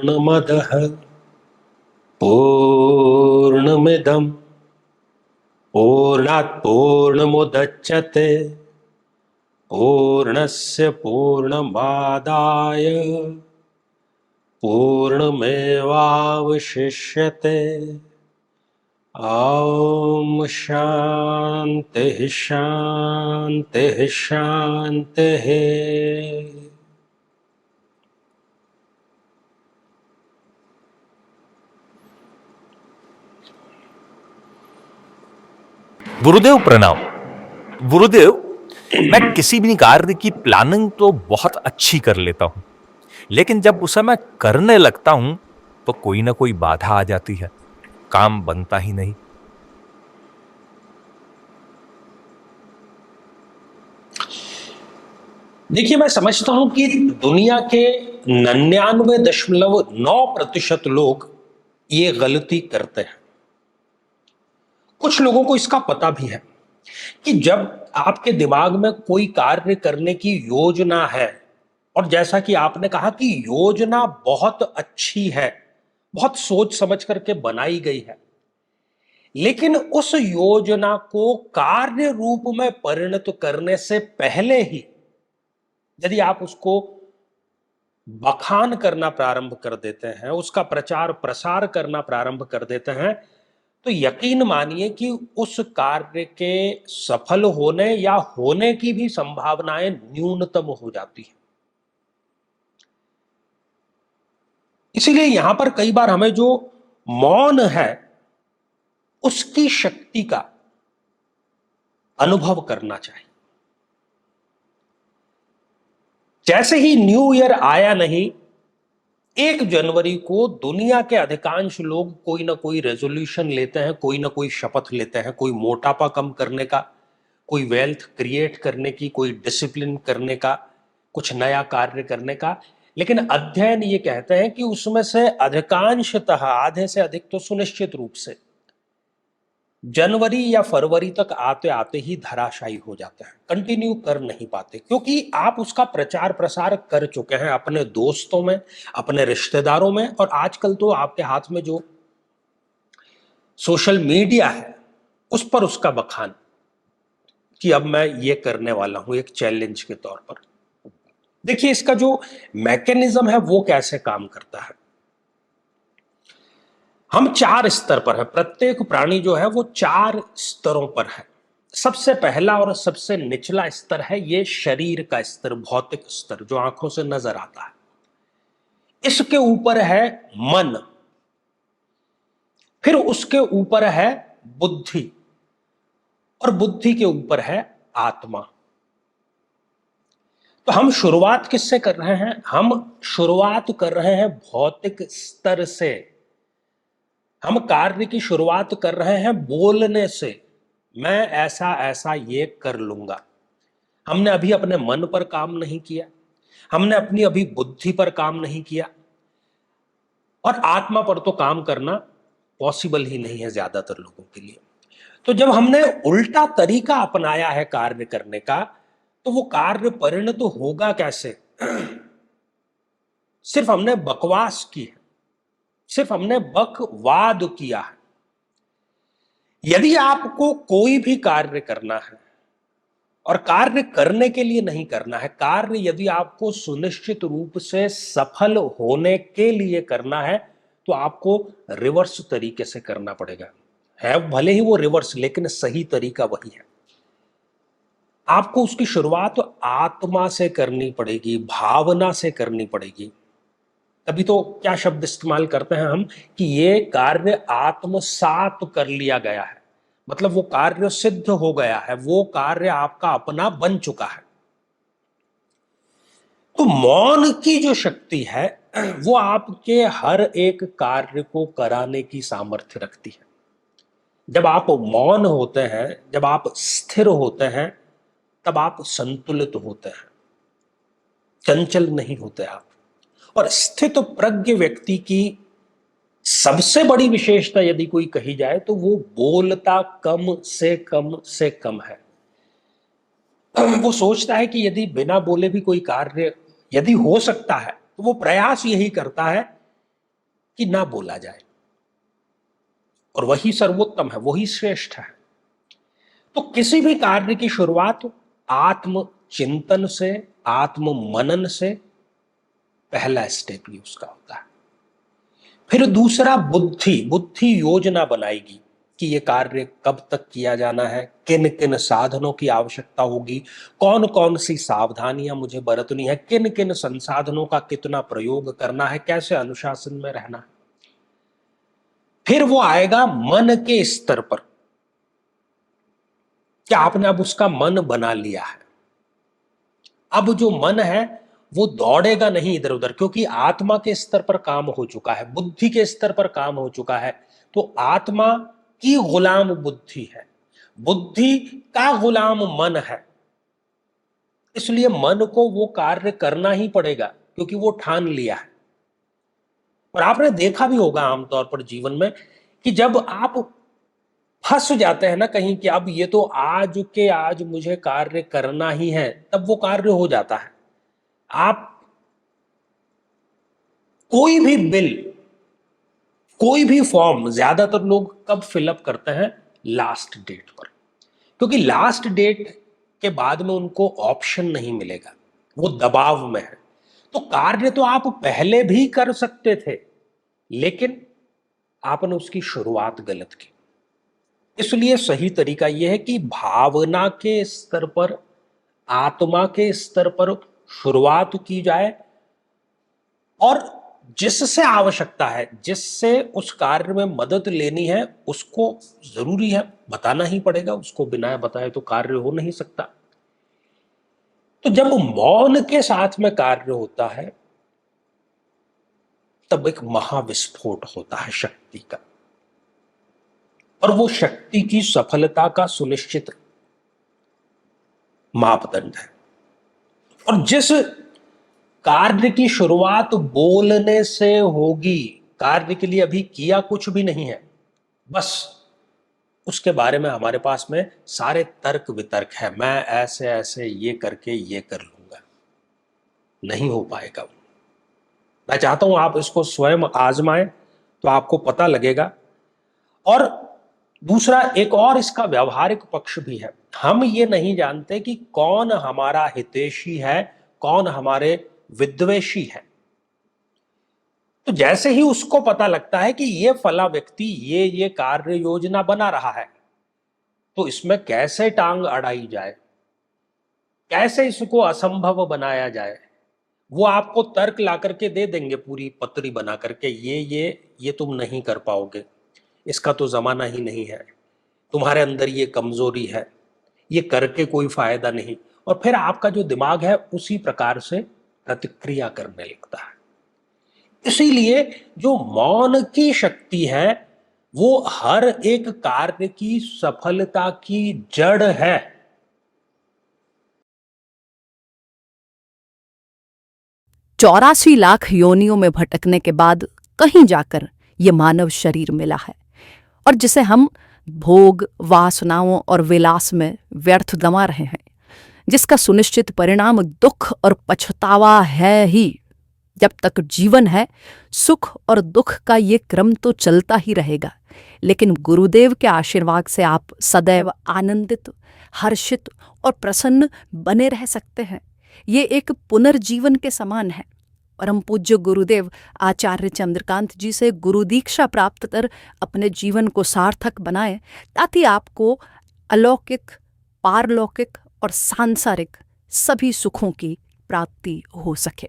पूर्णमदः पूर्णमिदं पूर्णात् पूर्णमुदच्यते पूर्णस्य पूर्णमादाय पूर्णमेवावशिष्यते। ॐ शान्तिः शान्तिः शान्तिः। गुरुदेव प्रणाम। गुरुदेव, मैं किसी भी कार्य की प्लानिंग तो बहुत अच्छी कर लेता हूँ, लेकिन जब उसे मैं करने लगता हूँ तो कोई ना कोई बाधा आ जाती है, काम बनता ही नहीं। देखिए, मैं समझता हूं कि दुनिया के 99.9% लोग ये गलती करते हैं। कुछ लोगों को इसका पता भी है कि जब आपके दिमाग में कोई कार्य करने की योजना है, और जैसा कि आपने कहा कि योजना बहुत अच्छी है, बहुत सोच समझ करके बनाई गई है, लेकिन उस योजना को कार्य रूप में परिणत करने से पहले ही यदि आप उसको बखान करना प्रारंभ कर देते हैं, उसका प्रचार प्रसार करना प्रारंभ कर देते हैं, तो यकीन मानिए कि उस कार्य के सफल होने या होने की भी संभावनाएं न्यूनतम हो जाती हैं। इसीलिए यहां पर कई बार हमें जो मौन है उसकी शक्ति का अनुभव करना चाहिए। जैसे ही न्यू ईयर आया नहीं, 1 जनवरी को दुनिया के अधिकांश लोग कोई ना कोई रेजोल्यूशन लेते हैं, कोई ना कोई शपथ लेते हैं, कोई मोटापा कम करने का, कोई वेल्थ क्रिएट करने की, कोई डिसिप्लिन करने का, कुछ नया कार्य करने का। लेकिन अध्ययन ये कहते हैं कि उसमें से अधिकांशतः, आधे से अधिक तो सुनिश्चित रूप से जनवरी या फरवरी तक आते आते ही धराशायी हो जाते हैं, कंटिन्यू कर नहीं पाते, क्योंकि आप उसका प्रचार प्रसार कर चुके हैं अपने दोस्तों में, अपने रिश्तेदारों में, और आजकल तो आपके हाथ में जो सोशल मीडिया है उस पर उसका बखान कि अब मैं ये करने वाला हूं एक चैलेंज के तौर पर। देखिए, इसका जो मैकेनिज्म है वो कैसे काम करता है। हम 4 स्तर पर है, प्रत्येक प्राणी जो है वो 4 स्तरों पर है। सबसे पहला और सबसे निचला स्तर है ये शरीर का स्तर, भौतिक स्तर जो आंखों से नजर आता है। इसके ऊपर है मन, फिर उसके ऊपर है बुद्धि, और बुद्धि के ऊपर है आत्मा। तो हम शुरुआत किससे कर रहे हैं? हम शुरुआत कर रहे हैं भौतिक स्तर से। हम कार्य की शुरुआत कर रहे हैं बोलने से, मैं ऐसा ऐसा ये कर लूंगा। हमने अभी अपने मन पर काम नहीं किया, हमने अपनी अभी बुद्धि पर काम नहीं किया, और आत्मा पर तो काम करना पॉसिबल ही नहीं है ज्यादातर लोगों के लिए। तो जब हमने उल्टा तरीका अपनाया है कार्य करने का, तो वो कार्य परिणत तो होगा कैसे? सिर्फ हमने बकवास की है, सिर्फ हमने बकवाद किया है। यदि आपको कोई भी कार्य करना है, और कार्य करने के लिए नहीं करना है, कार्य यदि आपको सुनिश्चित रूप से सफल होने के लिए करना है, तो आपको रिवर्स तरीके से करना पड़ेगा। है भले ही वो रिवर्स, लेकिन सही तरीका वही है। आपको उसकी शुरुआत आत्मा से करनी पड़ेगी, भावना से करनी पड़ेगी। तभी तो क्या शब्द इस्तेमाल करते हैं हम कि ये कार्य आत्मसात कर लिया गया है, मतलब वो कार्य सिद्ध हो गया है, वो कार्य आपका अपना बन चुका है। तो मौन की जो शक्ति है वो आपके हर एक कार्य को कराने की सामर्थ्य रखती है। जब आप मौन होते हैं, जब आप स्थिर होते हैं, तब आप संतुलित होते हैं, चंचल नहीं होते आप। और स्थित प्रज्ञ व्यक्ति की सबसे बड़ी विशेषता यदि कोई कही जाए तो वो बोलता कम से कम से कम है। वो सोचता है कि यदि बिना बोले भी कोई कार्य यदि हो सकता है तो वो प्रयास यही करता है कि ना बोला जाए, और वही सर्वोत्तम है, वही श्रेष्ठ है। तो किसी भी कार्य की शुरुआत आत्म चिंतन से, आत्म मनन से पहला स्टेप ही उसका होता है। फिर दूसरा बुद्धि, बुद्धि योजना बनाएगी कि ये कार्य कब तक किया जाना है, किन किन साधनों की आवश्यकता होगी, कौन कौन सी सावधानियां मुझे बरतनी है, किन किन संसाधनों का कितना प्रयोग करना है, कैसे अनुशासन में रहना है। फिर वो आएगा मन के स्तर पर, क्या आपने अब उसका मन बना लिया है। अब जो मन है वो दौड़ेगा नहीं इधर उधर, क्योंकि आत्मा के स्तर पर काम हो चुका है, बुद्धि के स्तर पर काम हो चुका है। तो आत्मा की गुलाम बुद्धि है, बुद्धि का गुलाम मन है, इसलिए मन को वो कार्य करना ही पड़ेगा क्योंकि वो ठान लिया है। और आपने देखा भी होगा आमतौर पर जीवन में कि जब आप फंस जाते हैं ना कहीं कि अब ये तो आज के आज मुझे कार्य करना ही है, तब वो कार्य हो जाता है। आप कोई भी बिल, कोई भी फॉर्म ज्यादातर लोग कब फिलअप करते हैं? लास्ट डेट पर, क्योंकि लास्ट डेट के बाद में उनको ऑप्शन नहीं मिलेगा, वो दबाव में है। तो कार्य तो आप पहले भी कर सकते थे, लेकिन आपने उसकी शुरुआत गलत की। इसलिए सही तरीका यह है कि भावना के स्तर पर, आत्मा के स्तर पर शुरुआत की जाए, और जिससे आवश्यकता है, जिससे उस कार्य में मदद लेनी है, उसको जरूरी है बताना ही पड़ेगा, उसको बिना बताए तो कार्य हो नहीं सकता। तो जब मौन के साथ में कार्य होता है तब एक महाविस्फोट होता है शक्ति का, और वो शक्ति की सफलता का सुनिश्चित मापदंड है। और जिस कार्य की शुरुआत बोलने से होगी, कार्य के लिए अभी किया कुछ भी नहीं है, बस उसके बारे में हमारे पास में सारे तर्क वितर्क है, मैं ऐसे ऐसे ये करके ये कर लूंगा, नहीं हो पाएगा। मैं चाहता हूं आप इसको स्वयं आजमाएं तो आपको पता लगेगा। और दूसरा एक और इसका व्यावहारिक पक्ष भी है, हम ये नहीं जानते कि कौन हमारा हितैषी है, कौन हमारे विद्वेषी है। तो जैसे ही उसको पता लगता है कि ये फला व्यक्ति ये कार्य योजना बना रहा है, तो इसमें कैसे टांग अड़ाई जाए, कैसे इसको असंभव बनाया जाए, वो आपको तर्क ला करके दे देंगे, पूरी पत्री बना करके, ये तुम नहीं कर पाओगे, इसका तो जमाना ही नहीं है, तुम्हारे अंदर ये कमजोरी है, ये करके कोई फायदा नहीं। और फिर आपका जो दिमाग है उसी प्रकार से प्रतिक्रिया करने लगता है। इसीलिए जो मौन की शक्ति है वो हर एक कार्य की सफलता की जड़ है। 84 लाख योनियों में भटकने के बाद कहीं जाकर ये मानव शरीर मिला है, और जिसे हम भोग, वासनाओं और विलास में व्यर्थ दमा रहे हैं, जिसका सुनिश्चित परिणाम दुख और पछतावा है ही। जब तक जीवन है, सुख और दुख का ये क्रम तो चलता ही रहेगा, लेकिन गुरुदेव के आशीर्वाद से आप सदैव आनंदित, हर्षित और प्रसन्न बने रह सकते हैं। ये एक पुनर्जीवन के समान है। परम पूज्य गुरुदेव आचार्य चंद्रकांत जी से गुरु दीक्षा प्राप्त कर अपने जीवन को सार्थक बनाएं, ताकि आपको अलौकिक, पारलौकिक और सांसारिक सभी सुखों की प्राप्ति हो सके।